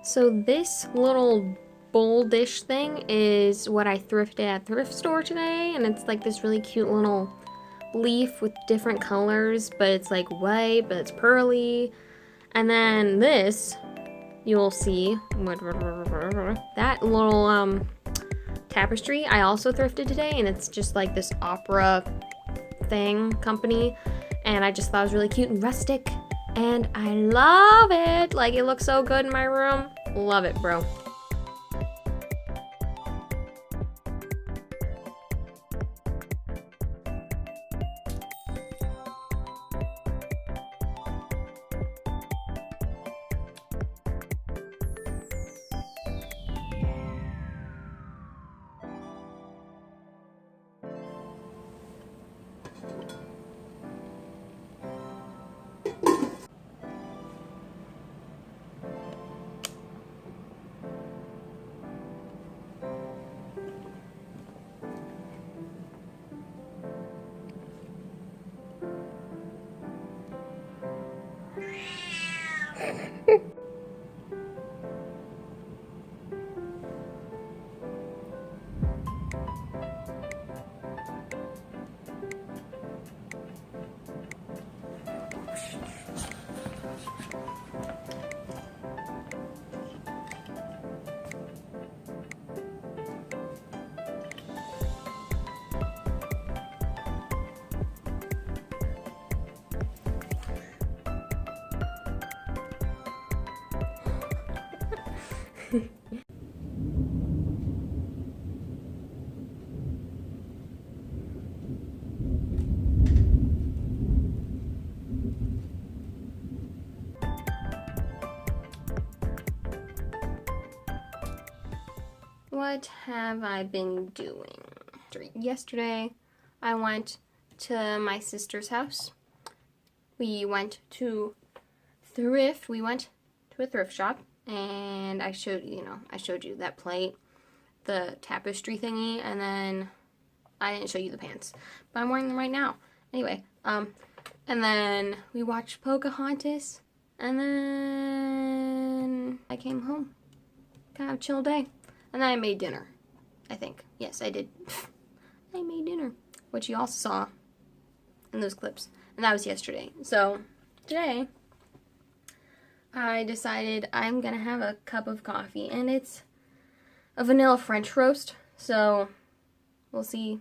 So this little bowl dish thing is what I thrifted at thrift store today, and it's like this really cute little leaf with different colors, but it's like white, but it's pearly. And then this, you'll see, that little tapestry I also thrifted today, and it's just like this opera thing company, and I just thought it was really cute and rustic, and I love it. Like, it looks so good in my room. Love it, bro. What have I been doing? Yesterday, I went to my sister's house. We went to thrift. We went to a thrift shop, and I showed you that plate, the tapestry thingy, and then I didn't show you the pants, but I'm wearing them right now. Anyway, and then we watched Pocahontas, and then I came home. Kind of a chill day. And then I made dinner, I think. Yes, I did. I made dinner, which you also saw in those clips. And that was yesterday. So, today, I decided I'm going to have a cup of coffee. And it's a vanilla French roast. So, we'll see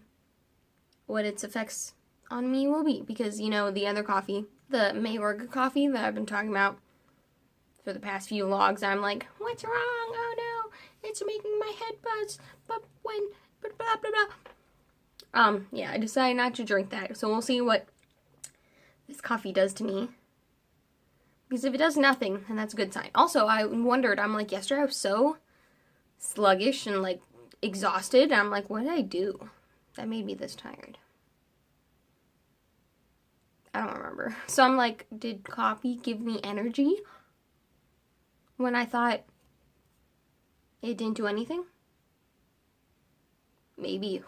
what its effects on me will be. Because, you know, the other coffee, the Mayorga coffee that I've been talking about for the past few vlogs, I'm like, what's wrong? Oh no, it's making my head buzz, but when, blah, blah, blah. Yeah, I decided not to drink that, so we'll see what this coffee does to me. Because if it does nothing, then that's a good sign. Also, I wondered, I'm like, yesterday I was so sluggish and, like, exhausted, and I'm like, what did I do that made me this tired? I don't remember. So I'm like, did coffee give me energy when I thought it didn't do anything? Maybe.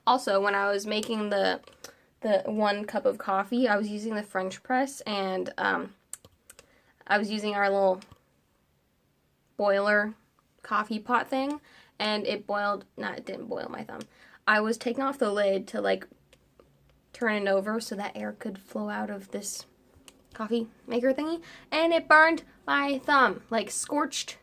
Also, when I was making the 1 cup of coffee, I was using the French press, and I was using our little boiler coffee pot thing, and it boiled, it didn't boil my thumb. I was taking off the lid to, like, turn it over so that air could flow out of this coffee maker thingy, and it burned my thumb, like scorched.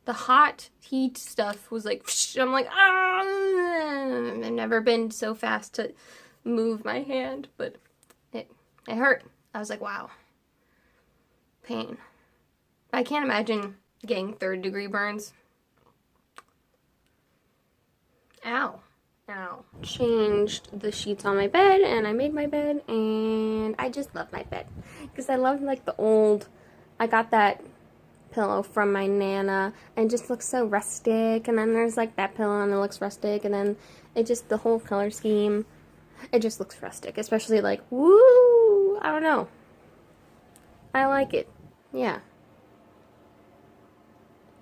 The hot heat stuff was like, I'm like, ah! I've never been so fast to move my hand, but it hurt. I was like, wow, pain. I can't imagine getting 3rd-degree burns. Ow. Ow. Changed the sheets on my bed, and I made my bed, and I just love my bed. Because I love, like, the old, I got that pillow from my Nana, and it just looks so rustic, and then there's, like, that pillow, and it looks rustic, and then it just, the whole color scheme, it just looks rustic, especially, like, woo, I don't know. I like it. Yeah.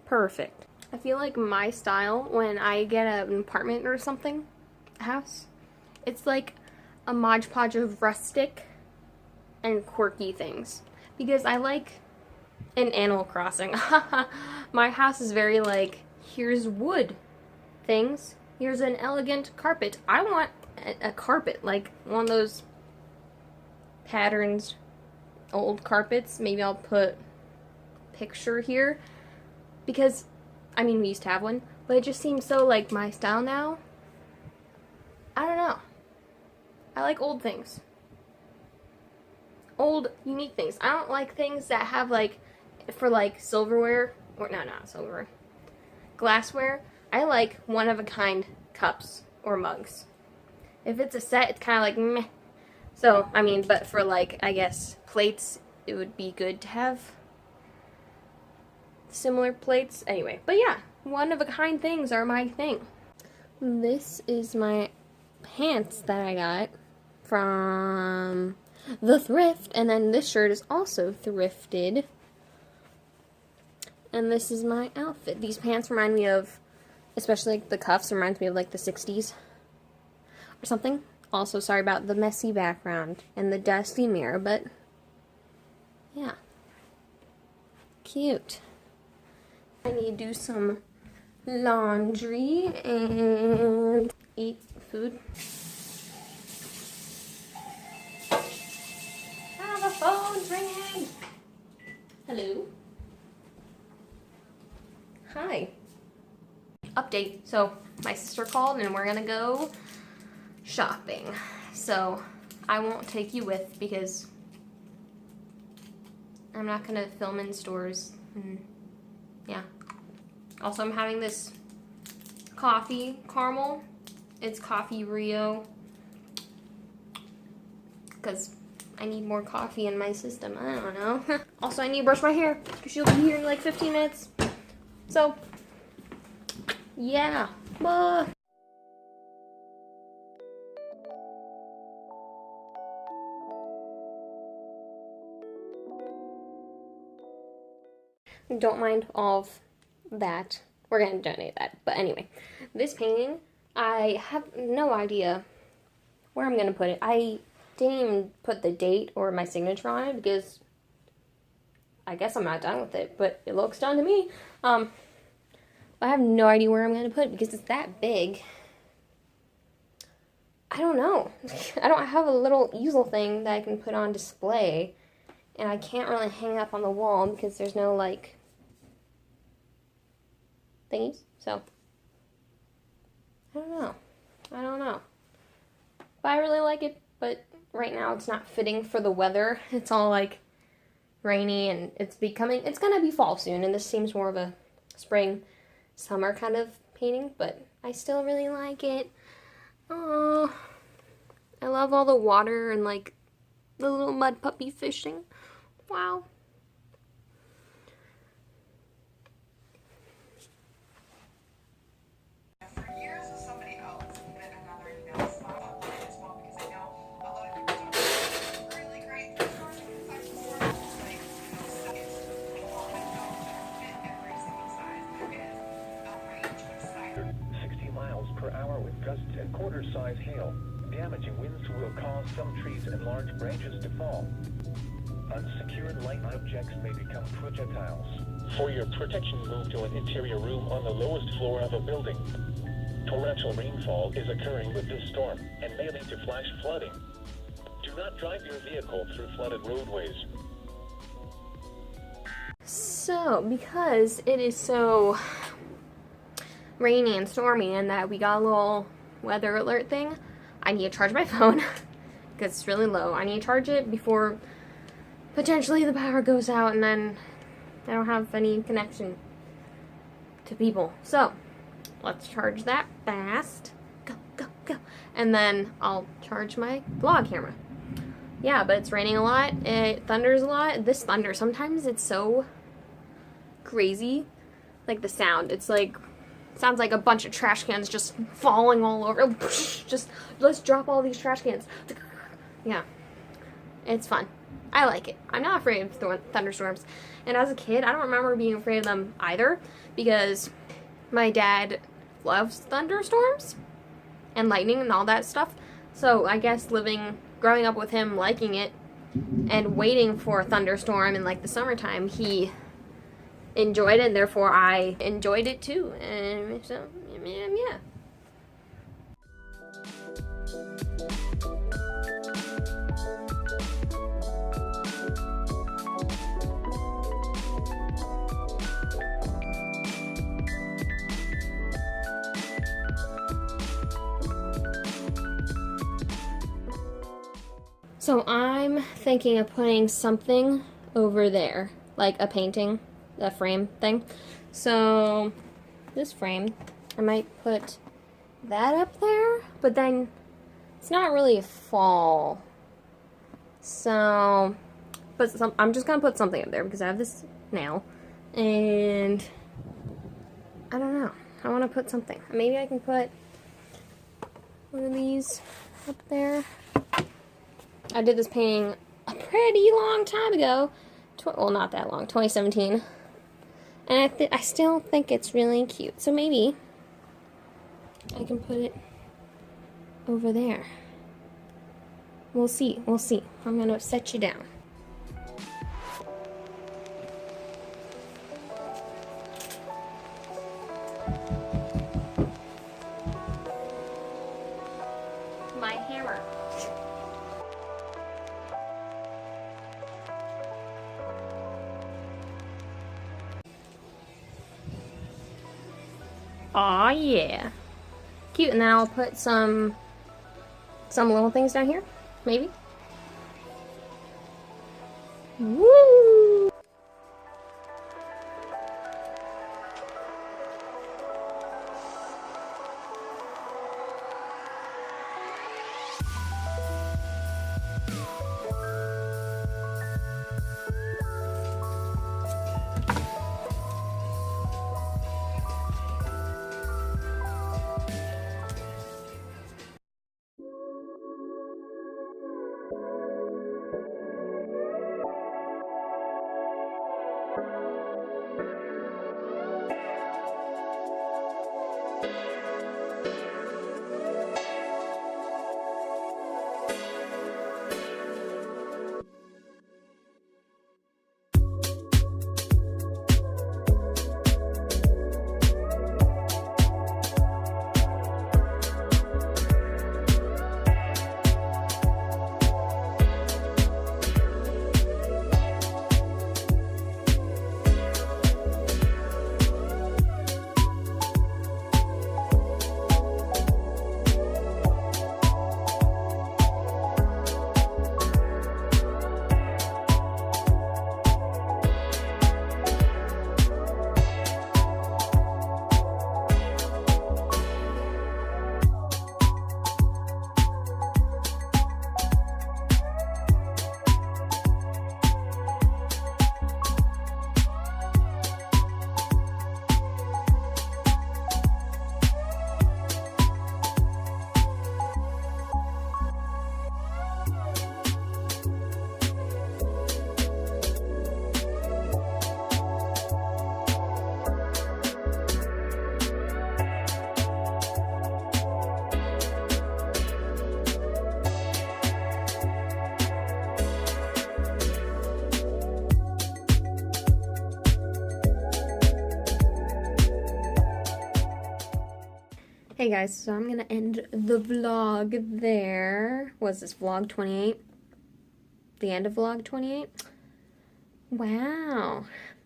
Perfect. I feel like my style, when I get an apartment or something, a house, it's like a Mod Podge of rustic and quirky things. Because I like in Animal Crossing. My house is very like, here's wood things. Here's an elegant carpet. I want a carpet, like one of those patterns, old carpets. Maybe I'll put a picture here. Because, I mean, we used to have one. But it just seems so like my style now. I don't know. I like old things. Old, unique things. I don't like things that have like, for like silverware, or no, not silverware, glassware. I like one-of-a-kind cups or mugs. If it's a set, it's kind of like meh. So, I mean, but for like, I guess, plates, it would be good to have similar plates. Anyway, but yeah, one-of-a-kind things are my thing. This is my pants that I got from the thrift, and then this shirt is also thrifted. And this is my outfit. These pants remind me of, especially like the cuffs, reminds me of like the 60s or something. Also, sorry about the messy background and the dusty mirror, but yeah, cute. I need to do some laundry and eat food. Ah, the phone's ringing. Hello. Hi. Update. So, my sister called and we're gonna go shopping. So, I won't take you with because I'm not gonna film in stores. Yeah. Also, I'm having this coffee caramel. It's Coffee Rio. Because I need more coffee in my system. I don't know. Also, I need to brush my hair because she'll be here in like 15 minutes. So, yeah. Bye. Don't mind all of that. We're going to donate that. But anyway, this painting, I have no idea where I'm going to put it. I didn't even put the date or my signature on it because I guess I'm not done with it, but it looks done to me. I have no idea where I'm going to put it because it's that big. I don't know. I don't have a little easel thing that I can put on display, and I can't really hang up on the wall because there's no, like, thingies. So, I don't know. I don't know. But I really like it, but right now it's not fitting for the weather. It's all, like, rainy, and it's gonna be fall soon, and this seems more of a spring, summer kind of painting, but I still really like it. Oh, I love all the water and like the little mud puppy fishing. Wow. For years, somebody else met another nail spot online as well, because I know a lot of people don't really great thrift stores and concession stores, like, size. All the nails that are fit every single size. There is a range of sizes. 60 miles per hour with gusts and quarter-size hail. Damaging winds will cause some trees and large branches to fall. Unsecured light objects may become projectiles. For your protection, move to an interior room on the lowest floor of a building. Torrential rainfall is occurring with this storm and may lead to flash flooding. Do not drive your vehicle through flooded roadways. So, because it is so rainy and stormy and that we got a little weather alert thing, I need to charge my phone because it's really low. I need to charge it before potentially the power goes out and then I don't have any connection to people. So, let's charge that fast. Go, go, go. And then I'll charge my vlog camera. Yeah, but it's raining a lot. It thunders a lot. This thunder, sometimes it's so crazy. Like the sound. It's like, sounds like a bunch of trash cans just falling all over. Just, let's drop all these trash cans. Yeah. It's fun. I like it. I'm not afraid of thunderstorms. And as a kid, I don't remember being afraid of them either, because my dad loves thunderstorms and lightning and all that stuff. So I guess growing up with him liking it and waiting for a thunderstorm in like the summertime, he enjoyed it, and therefore I enjoyed it too. And so, yeah. So I'm thinking of putting something over there, like a painting, a frame thing. So this frame, I might put that up there, but then it's not really fall. So, I'm just gonna put something up there because I have this nail, and I don't know. I want to put something. Maybe I can put one of these up there. I did this painting a pretty long time ago. Well, not that long, 2017. And I still think it's really cute. So maybe I can put it over there. We'll see. We'll see. I'm going to set you down. My hammer. Aw, yeah. Cute, and then I'll put some little things down here, maybe. Woo! Hey guys, so I'm gonna end the vlog there. Was this vlog 28? The end of vlog 28? Wow.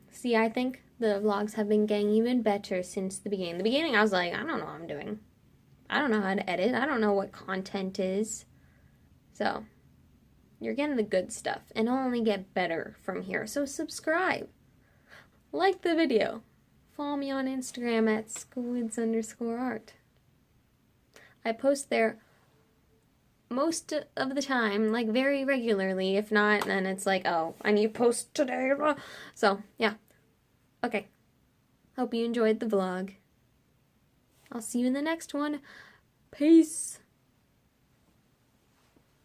See, I think the vlogs have been getting even better since the beginning. The beginning, I was like, I don't know what I'm doing. I don't know how to edit. I don't know what content is. So, you're getting the good stuff. And it'll only get better from here. So subscribe. Like the video. Follow me on Instagram at squids_art. I post there most of the time, like very regularly. If not, then it's like, oh, I need to post today. So, yeah. Okay. Hope you enjoyed the vlog. I'll see you in the next one. Peace.